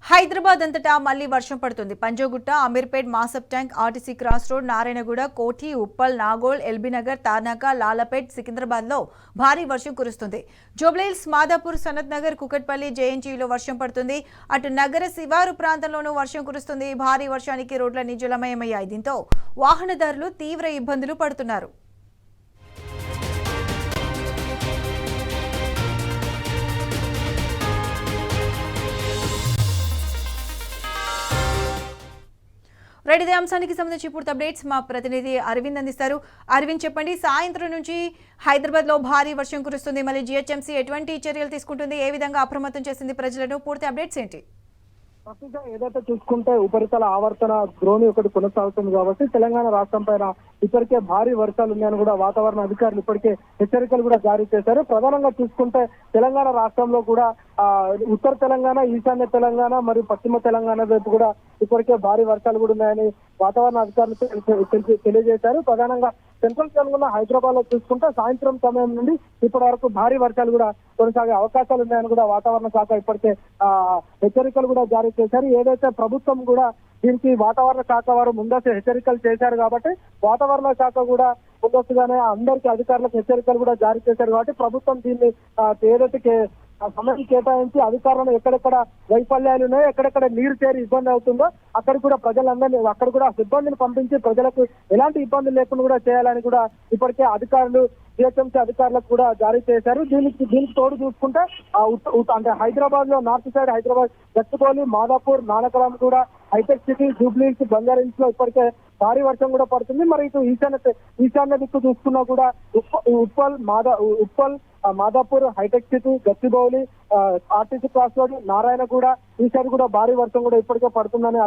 హైదరాబాద్ అంతటా మళ్లీ వర్షం పడుతుంది. Panjagutta, Ameerpet, Masab Tank, RTC cross road, Narayanguda, Koti, Uppal, Nagole, LB Nagar, Tarnaka, Lalapet, Secunderabad లో భారీ వర్షం కురుస్తుంది. జూబ్లీహిల్స్, మాదాపూర్, సనత్ నగర్, కుకట్పల్లి, జేఎన్టీయూలో వర్షం పడుతుంది. అటు నగర శివారు ప్రాంతంలోనూ వర్షం కురుస్తుంది. భారీ వర్షానికి రోడ్లన్నీ జలమయమయ్యాయి. దీంతో వాహనదారులు తీవ్ర ఇబ్బందులు పడుతున్నారు. రైట్, ఇదే అంశానికి సంబంధించి పూర్తి అప్డేట్స్ మా ప్రతినిధి అరవింద్ అందిస్తారు. అరవింద్, చెప్పండి, సాయంత్రం నుంచి హైదరాబాద్ లో భారీ వర్షం కురుస్తుంది. మళ్ళీ జీహెచ్ఎంసీ ఎటువంటి చర్యలు తీసుకుంటుంది, ఏ విధంగా అప్రమత్తం చేసింది ప్రజలను, పూర్తి అప్డేట్స్ ఏంటి? ప్రస్తుతం ఏదైతే చూసుకుంటే ఉపరితల ఆవర్తన ద్రోణి ఒకటి కొనసాగుతుంది కాబట్టి తెలంగాణ రాష్ట్రం పైన ఇప్పటికే భారీ వర్షాలు ఉన్నాయని కూడా వాతావరణ అధికారులు ఇప్పటికే హెచ్చరికలు కూడా జారీ చేశారు. ప్రధానంగా చూసుకుంటే తెలంగాణ రాష్ట్రంలో కూడా ఉత్తర తెలంగాణ, ఈశాన్య తెలంగాణ మరియు పశ్చిమ తెలంగాణ వైపు కూడా ఇప్పటికే భారీ వర్షాలు కూడా ఉన్నాయని వాతావరణ అధికారులు తెలియజేశారు. ప్రధానంగా సెంట్రల్ తెలంగాణ హైదరాబాద్ లో చూసుకుంటే సాయంత్రం సమయం నుండి ఇప్పటి వరకు భారీ వర్షాలు కూడా కొనసాగే అవకాశాలు ఉన్నాయని కూడా వాతావరణ శాఖ ఇప్పటికే హెచ్చరికలు కూడా జారీ చేశారు. ఏదైతే ప్రభుత్వం కూడా దీనికి వాతావరణ శాఖ వారు ముందస్తు హెచ్చరికలు చేశారు కాబట్టి వాతావరణ శాఖ కూడా ముందస్తుగానే అందరికీ అధికారులకు హెచ్చరికలు కూడా జారీ చేశారు కాబట్టి ప్రభుత్వం దీన్ని ఏదైతే సమయం కేటాయించి అధికారులను ఎక్కడెక్కడ వైఫల్యాలు ఉన్నాయో, ఎక్కడెక్కడ నీరు చేరి ఇబ్బంది అవుతుందో అక్కడ కూడా ప్రజలందరినీ అక్కడ కూడా సిబ్బందిని పంపించి ప్రజలకు ఎలాంటి ఇబ్బందులు లేకుండా కూడా చేయాలని కూడా ఇప్పటికే అధికారులు జిహెచ్ఎంసీ అధికారులకు కూడా జారీ చేశారు. దీనికి తోడు చూసుకుంటే అంటే హైదరాబాద్ లో నార్త్ సైడ్ హైదరాబాద్ గచ్చిబౌలి, మాదాపూర్, నానకరాం కూడా, హైటెక్ సిటీ, జూబ్లీహిల్స్, బంజారాహిల్స్ లో ఇప్పటికే భారీ వర్షం కూడా పడుతుంది. మరి ఇటు ఈశాన్య దిక్కు చూసుకున్నా కూడా Uppal, Madhapur, hitech city, Gachibowli, RTC cross road, Narayanguda ఈ సైడ్ కూడా భారీ వర్షం కూడా ఇప్పటికే పడుతుందని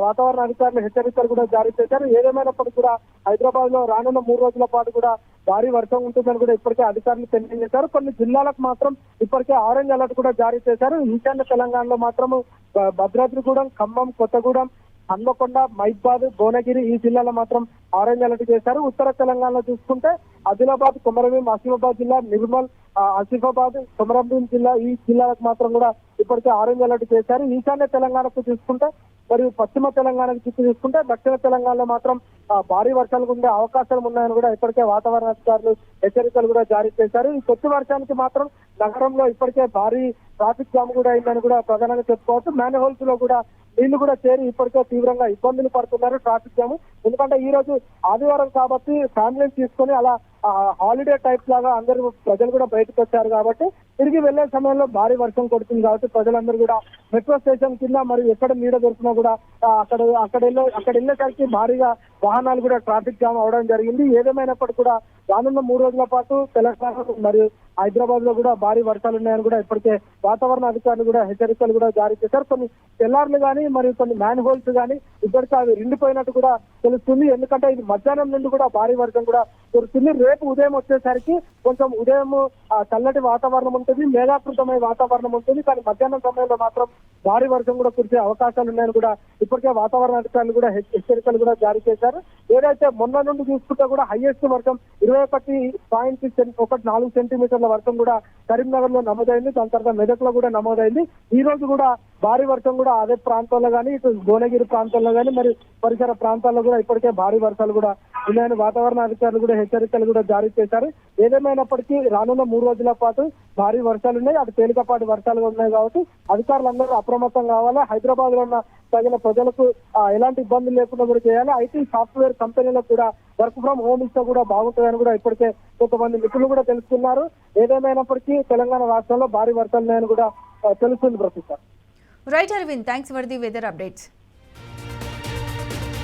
వాతావరణ అధికారులు హెచ్చరికలు కూడా జారీ చేశారు. ఏదేమైనప్పటికీ కూడా హైదరాబాద్ లో రానున్న 3 రోజుల పాటు కూడా భారీ వర్షం ఉంటుందని కూడా ఇప్పటికే అధికారులు తెలియజేశారు. కొన్ని జిల్లాలకు మాత్రం ఇప్పటికే ఆరెంజ్ అలర్ట్ కూడా జారీ చేశారు. ఈశాన్య తెలంగాణలో మాత్రం భద్రాద్రిగూడెం, ఖమ్మం, కొత్తగూడెం, హన్మకొండ, మైబాద్, భువనగిరి ఈ జిల్లాలో మాత్రం ఆరెంజ్ అలర్ట్ చేశారు. ఉత్తర తెలంగాణలో చూసుకుంటే ఆదిలాబాద్, కొమరంభీం, ఆసిఫాబాద్ జిల్లా, నిర్మల్, ఆసిఫాబాద్, కొమరంభీం జిల్లా ఈ జిల్లాలకు మాత్రం కూడా ఇప్పటికే ఆరెంజ్ అలర్ట్ చేశారు. ఈశాన్య తెలంగాణకు చూసుకుంటే మరియు పశ్చిమ తెలంగాణకు చూసుకుంటే దక్షిణ తెలంగాణలో మాత్రం భారీ వర్షాలు ఉండే అవకాశాలు ఉన్నాయని కూడా ఇప్పటికే వాతావరణ అధికారులు హెచ్చరికలు కూడా జారీ చేశారు. ఈ కొద్ది వర్షానికి మాత్రం నగరంలో ఇప్పటికే భారీ ట్రాఫిక్ జామ్ కూడా అయిందని కూడా ప్రధానంగా చెప్పుకోవచ్చు. మ్యాన్ హోల్స్ లో కూడా నీళ్లు కూడా చేరి ఇప్పటికే తీవ్రంగా ఇబ్బందులు పడుతున్నారు ట్రాఫిక్ జామ్. ఎందుకంటే ఈ రోజు ఆదివారం కాబట్టి ఫ్యామిలీని తీసుకొని అలా హాలిడే టైప్ లాగా అందరూ ప్రజలు కూడా బయటకు వచ్చారు కాబట్టి తిరిగి వెళ్లే సమయంలో భారీ వర్షం కొడుతుంది కాబట్టి ప్రజలందరూ కూడా మెట్రో స్టేషన్ కింద మరియు ఎక్కడ నీడ దొరికినా కూడా అక్కడ వెళ్ళేసరికి భారీగా వాహనాలు కూడా ట్రాఫిక్ జామ్ అవడం జరిగింది. ఏదేమైనప్పటికీ కూడా రానున్న 3 రోజుల పాటు తెలంగాణ మరియు హైదరాబాద్ లో కూడా భారీ వర్షాలు ఉన్నాయని కూడా ఇప్పటికే వాతావరణ అధికారులు కూడా హెచ్చరికలు కూడా జారీ చేశారు. కొన్ని తెల్లార్లు కానీ మరియు కొన్ని మ్యాన్ హోల్స్ కానీ ఇప్పటికే అవి ఎండిపోయినట్టు కూడా తెలుస్తుంది. ఎందుకంటే ఇది మధ్యాహ్నం నుండి కూడా భారీ వర్షం కూడా కురుస్తుంది. రేపు ఉదయం వచ్చేసరికి కొంచెం ఉదయం చల్లటి వాతావరణం ఉంటుంది, మేఘాకృతమైన వాతావరణం ఉంటుంది. కానీ మధ్యాహ్నం సమయంలో మాత్రం భారీ వర్షం కూడా కురిసే అవకాశాలు ఉన్నాయని కూడా ఇప్పటికే వాతావరణ అధికారులు కూడా హెచ్చరికలు కూడా జారీ చేశారు. ఏదైతే మొన్న నుండి చూసుకుంటే కూడా హైయెస్ట్ వర్షం 21.4 సెంటీమీటర్ల వర్షం కూడా కరీంనగర్ లో నమోదైంది. దాని తర్వాత మెదక్ లో కూడా నమోదైంది. ఈ రోజు కూడా భారీ వర్షం కూడా అదే ప్రాంతాల్లో కానీ ఇటు భువనగిరి ప్రాంతాల్లో కానీ మరి పరిసర ప్రాంతాల్లో కూడా ఇప్పటికే భారీ వర్షాలు కూడా ఉన్నాయని వాతావరణ అధికారులు కూడా హెచ్చరికలు కూడా జారీ చేశారు. ఏదేమైనప్పటికీ రానున్న 3 రోజుల పాటు భారీ వర్షాలు ఉన్నాయి, అటు తేలికపాటి వర్షాలు ఉన్నాయి కాబట్టి అధికారులందరూ అప్రమత్తం కావాలి. హైదరాబాద్ లో ఉన్న తగిన ప్రజలకు ఎలాంటి ఇబ్బందులు లేకుండా కూడా చేయాలి. ఐటీ సాఫ్ట్వేర్ కంపెనీలకు కూడా వర్క్ ఫ్రమ్ హోమ్ ఇస్తే కూడా బాగుంటుందని కూడా ఇప్పటికే కొంతమంది మిత్రులు కూడా తెలుసుకున్నారు. ఏదేమైనప్పటికీ తెలంగాణ రాష్ట్రంలో భారీ వర్షాలు ఉన్నాయని కూడా తెలుస్తుంది. ప్రస్తుతం right Aravind, thanks for the weather updates.